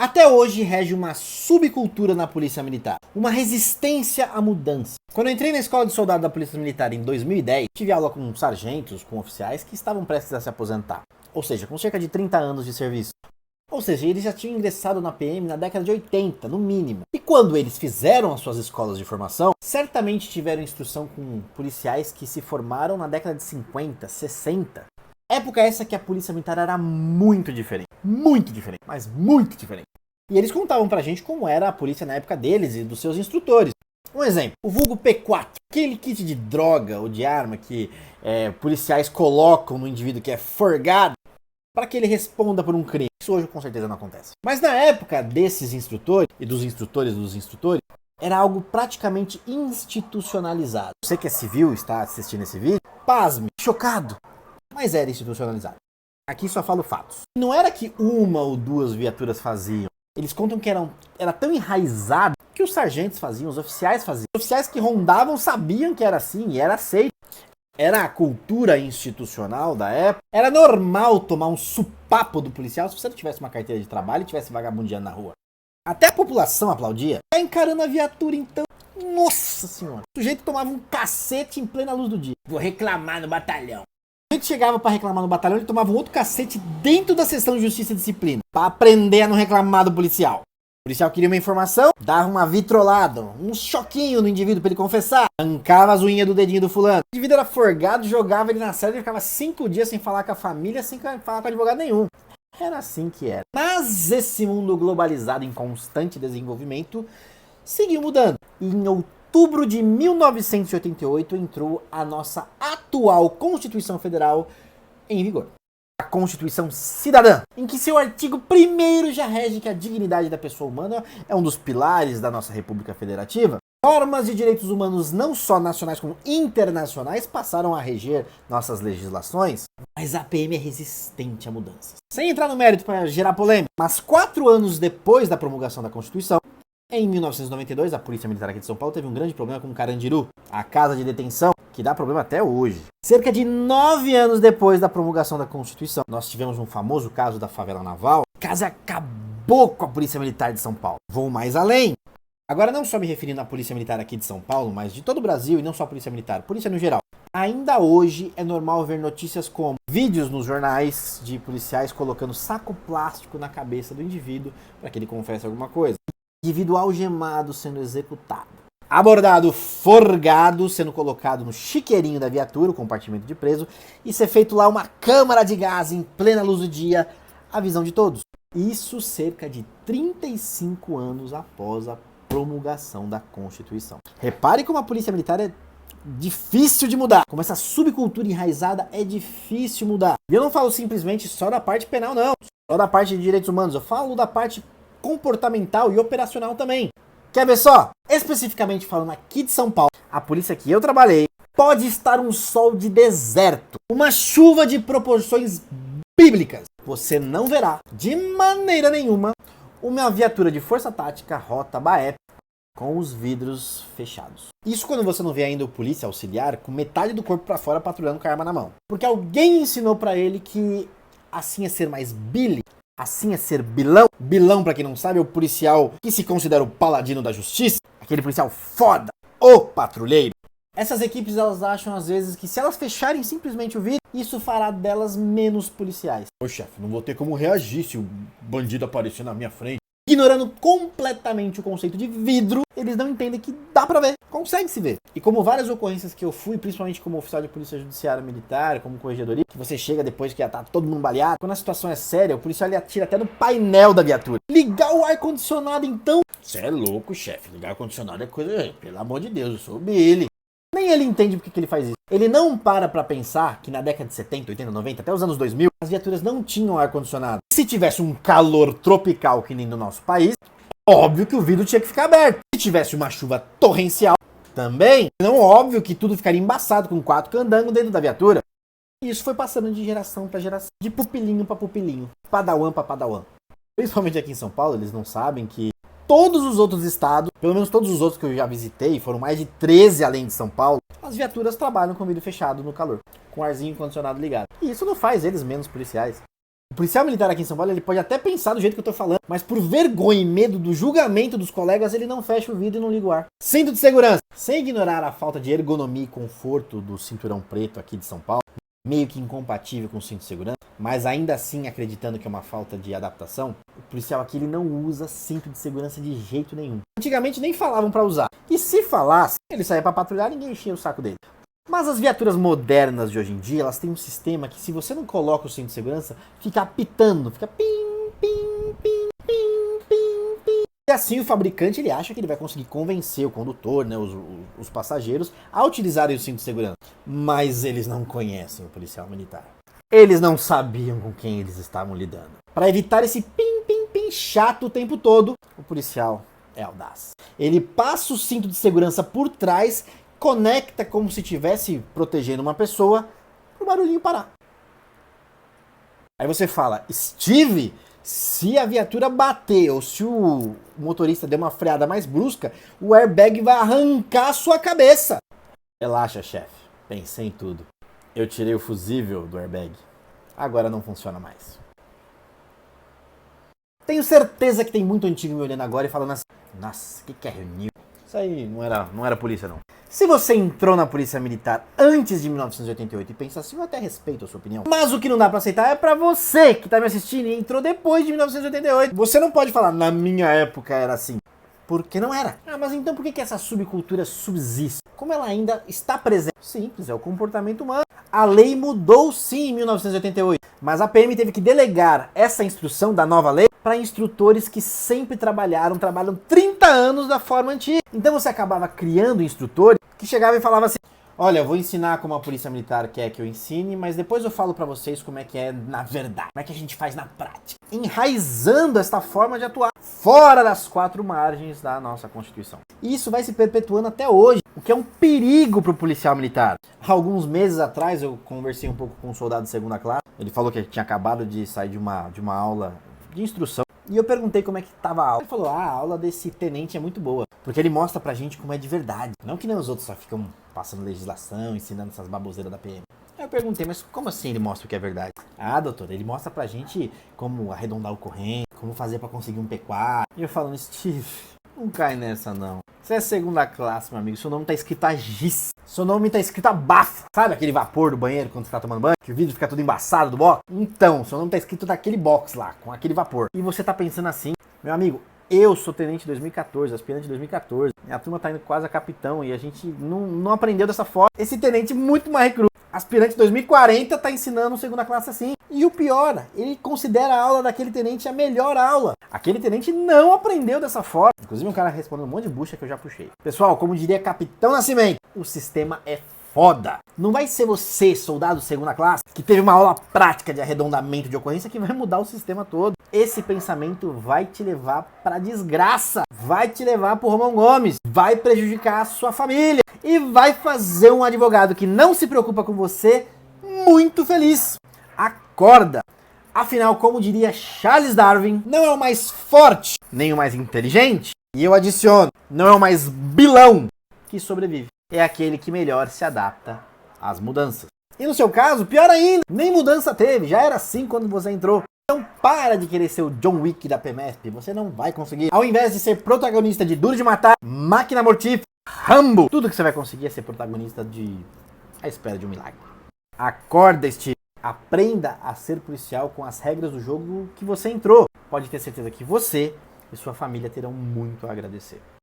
Até hoje rege uma subcultura na polícia militar, uma resistência à mudança. Quando eu entrei na escola de soldado da polícia militar em 2010, tive aula com sargentos, com oficiais que estavam prestes a se aposentar, ou seja, com cerca de 30 anos de serviço. Ou seja, eles já tinham ingressado na PM na década de 80, no mínimo. E quando eles fizeram as suas escolas de formação, certamente tiveram instrução com policiais que se formaram na década de 50, 60. Época essa que a polícia militar era muito diferente, mas muito diferente. E eles contavam pra gente como era a polícia na época deles e dos seus instrutores. Um exemplo, o vulgo P4, aquele kit de droga ou de arma que policiais colocam no indivíduo que é forgado para que ele responda por um crime. Isso hoje com certeza não acontece. Mas na época desses instrutores e dos instrutores era algo praticamente institucionalizado. Você que é civil está assistindo esse vídeo, pasme, chocado, mas era institucionalizado. Aqui só falo fatos. Não era que uma ou duas viaturas faziam. Eles contam que era tão enraizado que os sargentos faziam, os oficiais faziam. Os oficiais que rondavam sabiam que era assim e era aceito. Era a cultura institucional da época. Era normal tomar um supapo do policial se você não tivesse uma carteira de trabalho e tivesse vagabundeando na rua. Até a população aplaudia. Tá encarando a viatura então. Nossa senhora. O sujeito tomava um cacete em plena luz do dia. Vou reclamar no batalhão. O sujeito chegava pra reclamar no batalhão, ele tomava um outro cacete dentro da seção de justiça e disciplina. Pra aprender a não reclamar do policial. O policial queria uma informação, dava uma vitrolada, um choquinho no indivíduo pra ele confessar. Arrancava as unhas do dedinho do fulano. O indivíduo era forgado, jogava ele na cela e ficava 5 dias sem falar com a família, sem falar com advogado nenhum. Era assim que era. Mas esse mundo globalizado em constante desenvolvimento seguiu mudando. E em outubro de 1988 entrou a nossa atual Constituição Federal em vigor. A Constituição Cidadã, em que seu artigo 1º já rege que a dignidade da pessoa humana é um dos pilares da nossa República Federativa. Normas de direitos humanos não só nacionais como internacionais passaram a reger nossas legislações, mas a PM é resistente a mudanças. Sem entrar no mérito para gerar polêmica, mas 4 anos depois da promulgação da Constituição, em 1992, a Polícia Militar aqui de São Paulo teve um grande problema com Carandiru, a casa de detenção, que dá problema até hoje. Cerca de 9 anos depois da promulgação da Constituição, nós tivemos um famoso caso da favela naval. O caso acabou com a Polícia Militar de São Paulo. Vou mais além. Agora não só me referindo à Polícia Militar aqui de São Paulo, mas de todo o Brasil e não só a Polícia Militar, polícia no geral. Ainda hoje é normal ver notícias como vídeos nos jornais de policiais colocando saco plástico na cabeça do indivíduo para que ele confesse alguma coisa. Indivíduo algemado sendo executado. Abordado forgado, sendo colocado no chiqueirinho da viatura, o compartimento de preso, e ser feito lá uma câmara de gás em plena luz do dia, à visão de todos. Isso cerca de 35 anos após a promulgação da Constituição. Repare como a Polícia Militar é difícil de mudar. Como essa subcultura enraizada é difícil mudar. E eu não falo simplesmente só da parte penal, não. Só da parte de direitos humanos. Eu falo da parte comportamental e operacional também. Quer ver só? Especificamente falando aqui de São Paulo, a polícia que eu trabalhei, pode estar um sol de deserto, uma chuva de proporções bíblicas. Você não verá, de maneira nenhuma, uma viatura de força tática rota BAEP com os vidros fechados. Isso quando você não vê ainda o polícia auxiliar com metade do corpo para fora patrulhando com a arma na mão. Porque alguém ensinou para ele que assim é ser mais Billy. Assim é ser bilão. Bilão, pra quem não sabe, é o policial que se considera o paladino da justiça. Aquele policial foda. O patrulheiro. Essas equipes, elas acham às vezes que se elas fecharem simplesmente o vidro, isso fará delas menos policiais. Ô chefe, não vou ter como reagir se o bandido aparecer na minha frente. Ignorando completamente o conceito de vidro, eles não entendem que dá pra ver, consegue se ver. E como várias ocorrências que eu fui, principalmente como oficial de polícia judiciária militar, como corregedoria, que você chega depois que já tá todo mundo baleado, quando a situação é séria, o policial ele atira até no painel da viatura. Ligar o ar-condicionado então? Você é louco, chefe, ligar o ar-condicionado é coisa, pelo amor de Deus, eu sou Billy. Nem ele entende por que ele faz isso. Ele não para pra pensar que na década de 70, 80, 90, até os anos 2000, as viaturas não tinham ar-condicionado. Se tivesse um calor tropical que nem no nosso país, óbvio que o vidro tinha que ficar aberto. Se tivesse uma chuva torrencial, também. Não óbvio que tudo ficaria embaçado com 4 candangos dentro da viatura. E isso foi passando de geração pra geração, de pupilinho pra pupilinho, padawan pra padawan. Principalmente aqui em São Paulo, eles não sabem que todos os outros estados, pelo menos todos os outros que eu já visitei, foram mais de 13 além de São Paulo, as viaturas trabalham com vidro fechado no calor, com arzinho condicionado ligado. E isso não faz eles menos policiais. O policial militar aqui em São Paulo, ele pode até pensar do jeito que eu tô falando, mas por vergonha e medo do julgamento dos colegas, ele não fecha o vidro e não liga o ar. Cinto de segurança. Sem ignorar a falta de ergonomia e conforto do cinturão preto aqui de São Paulo, meio que incompatível com o cinto de segurança, mas ainda assim acreditando que é uma falta de adaptação, o policial aqui ele não usa cinto de segurança de jeito nenhum. Antigamente nem falavam pra usar. E se falasse, ele saía pra patrulhar e ninguém enchia o saco dele. Mas as viaturas modernas de hoje em dia, elas têm um sistema que se você não coloca o cinto de segurança, fica apitando, fica pim, pim, pim, pim, pim, pim. E assim o fabricante ele acha que ele vai conseguir convencer o condutor, né, os passageiros, a utilizarem o cinto de segurança. Mas eles não conhecem o policial militar. Eles não sabiam com quem eles estavam lidando. Para evitar esse pim, pim, pim chato o tempo todo, o policial é audaz. Ele passa o cinto de segurança por trás, conecta como se estivesse protegendo uma pessoa, para o barulhinho parar. Aí você fala, Steve, se a viatura bater ou se o motorista der uma freada mais brusca, o airbag vai arrancar a sua cabeça. Relaxa, chefe. Pensei em tudo. Eu tirei o fusível do airbag. Agora não funciona mais. Tenho certeza que tem muito antigo me olhando agora e falando assim, nossa, o que é reunião? Isso aí não era polícia não. Se você entrou na polícia militar antes de 1988 e pensa assim, eu até respeito a sua opinião. Mas o que não dá pra aceitar é pra você que tá me assistindo e entrou depois de 1988. Você não pode falar, na minha época era assim. Porque não era. Ah, mas então por que essa subcultura subsiste? Como ela ainda está presente? Simples, é o comportamento humano. A lei mudou sim em 1988, mas a PM teve que delegar essa instrução da nova lei para instrutores que sempre trabalham 30 anos da forma antiga. Então você acabava criando instrutores que chegavam e falavam assim, olha, eu vou ensinar como a polícia militar quer que eu ensine, mas depois eu falo pra vocês como é que é na verdade, como é que a gente faz na prática. Enraizando esta forma de atuar fora das quatro margens da nossa Constituição. E isso vai se perpetuando até hoje, o que é um perigo pro policial militar. Há alguns meses atrás eu conversei um pouco com um soldado de segunda classe, ele falou que tinha acabado de sair de uma aula de instrução. E eu perguntei como é que tava a aula. Ele falou, a aula desse tenente é muito boa, porque ele mostra pra gente como é de verdade. Não que nem os outros só ficam passando legislação, ensinando essas baboseiras da PM. Aí eu perguntei, mas como assim ele mostra o que é verdade? Ah, doutor, ele mostra pra gente como arredondar o corrente, como fazer pra conseguir um P4. E eu falando, Steve, não cai nessa não. Você é segunda classe, meu amigo, seu nome tá escrito a giz. Seu nome tá escrito a bafo. Sabe aquele vapor do banheiro quando você tá tomando banho? Que o vidro fica tudo embaçado do box? Então, seu nome tá escrito daquele box lá, com aquele vapor. E você tá pensando assim, meu amigo, eu sou tenente de 2014, aspirante de 2014. Minha turma tá indo quase a capitão e a gente não aprendeu dessa forma. Esse tenente muito mais recruta. Aspirante 2040 tá ensinando segunda classe assim. E o pior, ele considera a aula daquele tenente a melhor aula. Aquele tenente não aprendeu dessa forma. Inclusive um cara respondeu um monte de bucha que eu já puxei. Pessoal, como diria Capitão Nascimento, o sistema é foda. Não vai ser você, soldado segunda classe, que teve uma aula prática de arredondamento de ocorrência que vai mudar o sistema todo. Esse pensamento vai te levar pra desgraça. Vai te levar pro Romão Gomes. Vai prejudicar a sua família. E vai fazer um advogado que não se preocupa com você muito feliz. Acorda! Afinal, como diria Charles Darwin, não é o mais forte, nem o mais inteligente. E eu adiciono, não é o mais bilão que sobrevive. É aquele que melhor se adapta às mudanças. E no seu caso, pior ainda, nem mudança teve, já era assim quando você entrou. Então para de querer ser o John Wick da PMESP, você não vai conseguir. Ao invés de ser protagonista de Duro de Matar, Máquina Mortífera, Rambo, tudo que você vai conseguir é ser protagonista de A Espera de um Milagre. Acorda, Steve. Aprenda a ser policial com as regras do jogo que você entrou. Pode ter certeza que você e sua família terão muito a agradecer.